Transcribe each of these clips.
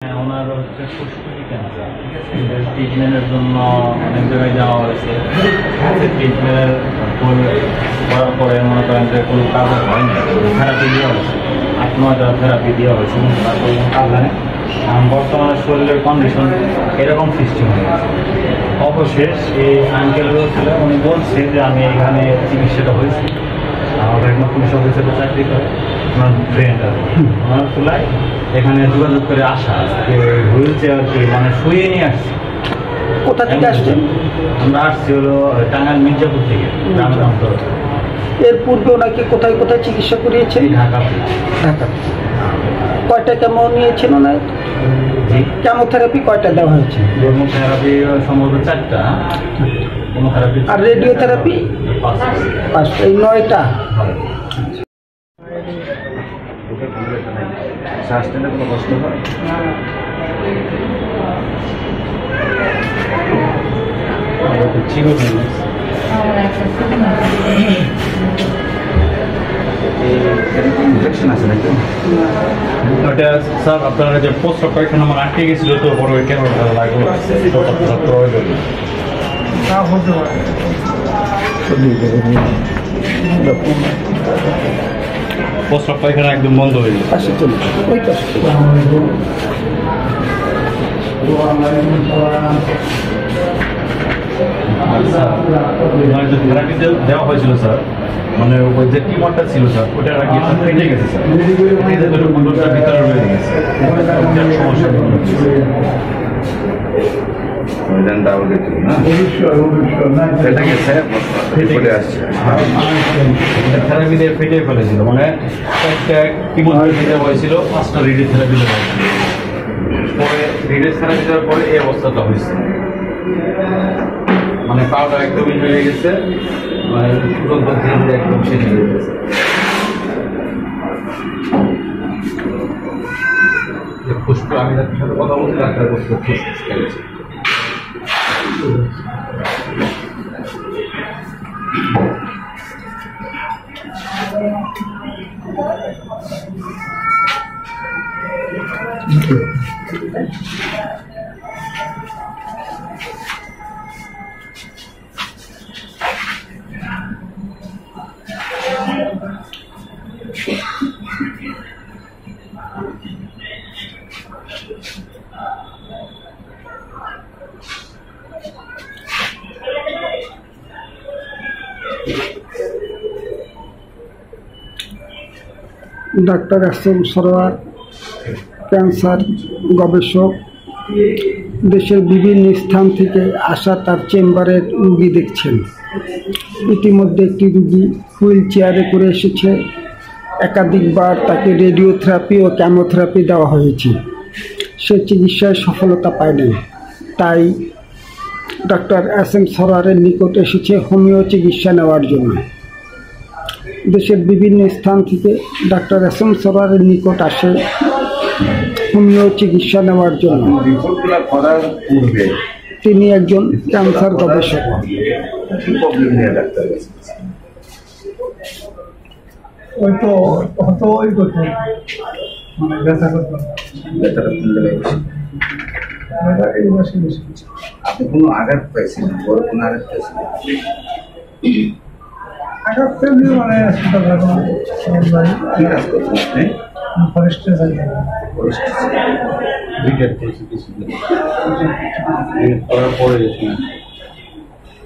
ওনার হচ্ছে ফুসফুসি ক্যান্সার, ঠিক আছে। ট্রিটমেন্টের জন্য অনেক জায়গায় যাওয়া হয়েছে। ট্রিটমেন্টের করার পরে মনে করেন যে কোনো কাজ হয়নি, থেরাপি দেওয়া হয়েছে, 8-9টা থেরাপি দেওয়া হয়েছে, তারপরে কোনো কাজ হয়নি। বর্তমানে শরীরের কন্ডিশন এরকম সৃষ্টি হয়ে গেছে। অবশেষ এই আঙ্কেল ছিল, উনি বলছে যে আমি এখানে চিকিৎসাটা হয়েছি, আমার একটা পুলিশ অফিসারে চাকরি করে, ওনার ফ্রেন্ড আর ওনার তুলায় এখানে যোগাযোগ করে আসা, হুইল চেয়ার মানে শুয়ে নিয়ে আসছি। কোথা থেকে আসছেন? আমরা আসছি হলো টাঙ্গাইল মির্জাপুর থেকে, গ্রামের অন্তর। এর পূর্বে ওনাকে কোথায় কোথায় চিকিৎসা করিয়েছেন? ঢাকা। কয়টা কেমো নিয়েছেন ওনার? কেমোথেরাপি কয়টা দেওয়া হয়েছে? কেমোথেরাপি সম্ভবত 4টা, কেমোথেরাপি। আর রেডিওথেরাপি 5টা, এই 9টা। শ্বাস নিতে কোনো কষ্ট হয়? ইনফেকশন আছে নাকি? ওটা স্যার আপনার যে পোস্ট অপারেশন আমার আটকে গেছিল, তো বড় কেন লাগলো পোস্ট অপারেশন একদম বন্ধ হয়ে গেছে। থেরাপি দেওয়া হয়েছিল স্যার, মানে ওই যে টিউমারটা ছিল স্যার, ওটা ফেটে গেছে স্যার, ভিতরে রয়ে গেছে, সমস্যা থেরাপি দিয়ে ফেটে ফেলেছিল, মানে একটা টিউমারথেরাপি দেওয়া হয়েছিল, 5টা রেডিওথেরাপি দেওয়া হয়েছিল। পরে রেডিওথেরাপি দেওয়ার পরে এই অবস্থাটা হয়েছে, মানে পাউডা একদমই হয়ে গেছে, মানে একদম শেষ হয়ে গেছে। ফুসফুস, আমি তার সাথে কথা বলছি, ডাক্তার বলছে ফুসফুস খেলেছে। ডাক্তার এসএম সরোয়ার ক্যান্সার গবেষক, দেশের বিভিন্ন স্থান থেকে আসা তার চেম্বারে রুগী দেখছেন। ইতিমধ্যে একটি রুগী হুইল চেয়ারে করে এসেছে, একাধিকবার তাকে রেডিওথেরাপি ও কেমোথেরাপি দেওয়া হয়েছে, সে চিকিৎসায় সফলতা পায়নি। তাই ডক্টর এসএম সরোয়ারের নিকট এসেছে হোমিও চিকিৎসা নেওয়ার জন্য। দেশের বিভিন্ন স্থান থেকে ডাক্তার এসএম সরোয়ারের নিকট আসে হোমিও চিকিৎসা নেওয়ার জন্য। তিনি একজন ক্যান্সার গবেষক। আপনি কোনো আঘাত পাইছিলেন? বড় কোনো আঘাত পাইছিলেন? আঘাত পেলে মানে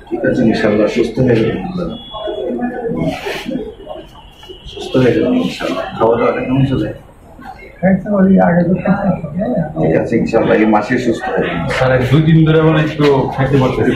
ঠিক আছে, ইনশাল্লাহ সুস্থ হয়ে যাবেন। সুস্থ হয়ে যাবেন ইনশাল্লাহ। খাওয়া দাওয়াটা কেমন চলে? ঠিক আছে, ইনশাল্লাহ এই মাসে সুস্থ হয়ে যাবেন। স্যার 2-3 ধরে মানে একটু খাইতে পারতেছি।